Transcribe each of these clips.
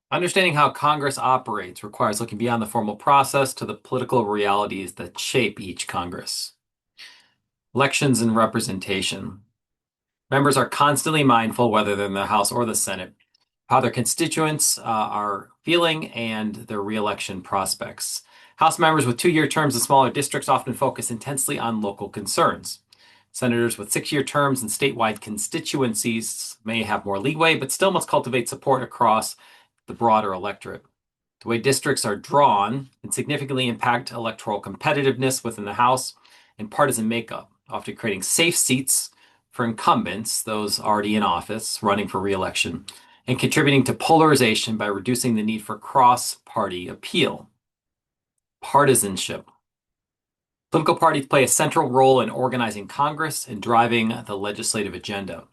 Understanding how Congress operates requires looking beyond the formal process to the political realities that shape each Congress. Elections and representation. Members are constantly mindful, whether they're in the House or the Senate, how their constituents are feeling and their reelection prospects. House members with 2-year terms in smaller districts often focus intensely on local concerns. Senators with 6-year terms in statewide constituencies may have more leeway, but still must cultivate support across the broader electorate. The way districts are drawn can significantly impact electoral competitiveness within the House and partisan makeup, often creating safe seats for incumbents, those already in office, running for re-election, and contributing to polarization by reducing the need for cross-party appeal. Partisanship. Political parties play a central role in organizing Congress and driving the legislative agenda.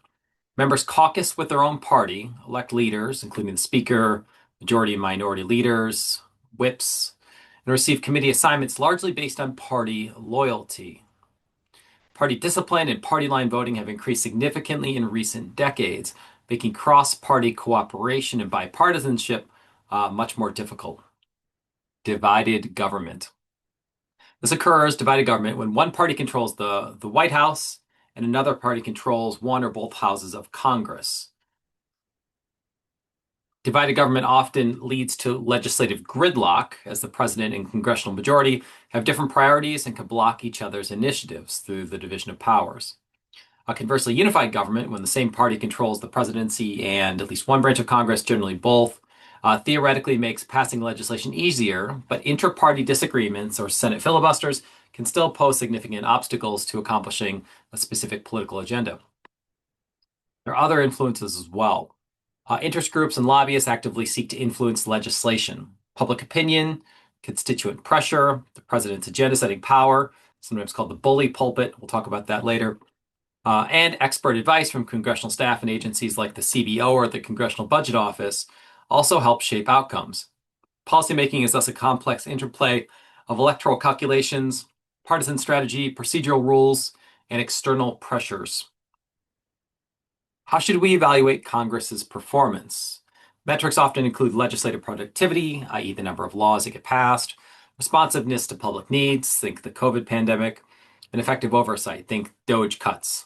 Members caucus with their own party, elect leaders, including the Speaker, majority and minority leaders, whips, and receive committee assignments largely based on party loyalty. Party discipline and party line voting have increased significantly in recent decades, making cross-party cooperation and bipartisanship much more difficult. Divided government. This occurs, divided government, when one party controls the White House and another party controls one or both houses of Congress. Divided government often leads to legislative gridlock, as the president and congressional majority have different priorities and can block each other's initiatives through the division of powers. Conversely, unified government, when the same party controls the presidency and at least one branch of Congress, generally both, theoretically makes passing legislation easier, but inter-party disagreements or Senate filibusters can still pose significant obstacles to accomplishing a specific political agenda. There are other influences as well. Interest groups and lobbyists actively seek to influence legislation. Public opinion, constituent pressure, the president's agenda-setting power, sometimes called the bully pulpit. We'll talk about that later. And expert advice from congressional staff and agencies like the CBO or the Congressional Budget Office also help shape outcomes. Policymaking is thus a complex interplay of electoral calculations, partisan strategy, procedural rules, and external pressures. How should we evaluate Congress's performance? Metrics often include legislative productivity, i.e. the number of laws that get passed, responsiveness to public needs, think the COVID pandemic, and effective oversight, think DOGE cuts.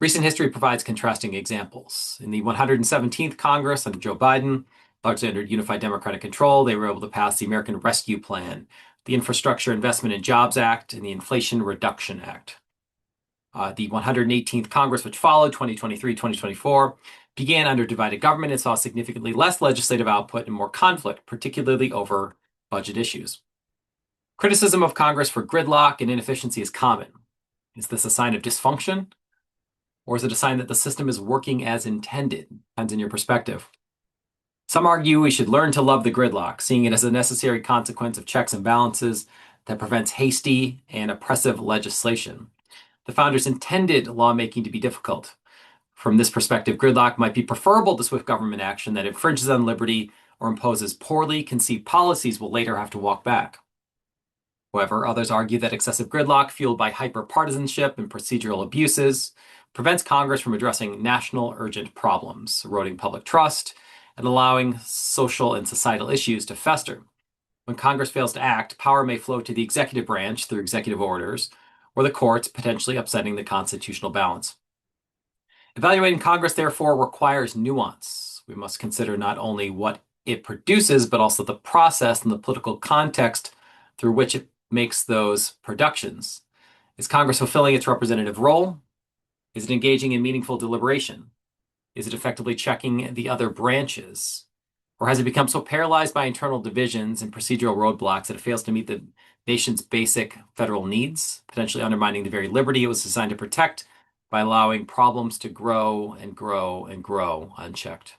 Recent history provides contrasting examples. In the 117th Congress under Joe Biden, largely under unified Democratic control, they were able to pass the American Rescue Plan, the Infrastructure Investment and Jobs Act, and the Inflation Reduction Act. The 118th Congress, which followed 2023-2024, began under divided government and saw significantly less legislative output and more conflict, particularly over budget issues. Criticism of Congress for gridlock and inefficiency is common. Is this a sign of dysfunction? Or is it a sign that the system is working as intended? Depends on your perspective. Some argue we should learn to love the gridlock, seeing it as a necessary consequence of checks and balances that prevents hasty and oppressive legislation. The founders intended lawmaking to be difficult. From this perspective, gridlock might be preferable to swift government action that infringes on liberty or imposes poorly conceived policies we'll later have to walk back. However, others argue that excessive gridlock, fueled by hyper-partisanship and procedural abuses, prevents Congress from addressing national urgent problems, eroding public trust, and allowing social and societal issues to fester. When Congress fails to act, power may flow to the executive branch through executive orders, or the courts, potentially upsetting the constitutional balance. Evaluating Congress, therefore, requires nuance. We must consider not only what it produces, but also the process and the political context through which it makes those productions. Is Congress fulfilling its representative role? Is it engaging in meaningful deliberation? Is it effectively checking the other branches? Or has it become so paralyzed by internal divisions and procedural roadblocks that it fails to meet the nation's basic federal needs, potentially undermining the very liberty it was designed to protect by allowing problems to grow and grow and grow unchecked?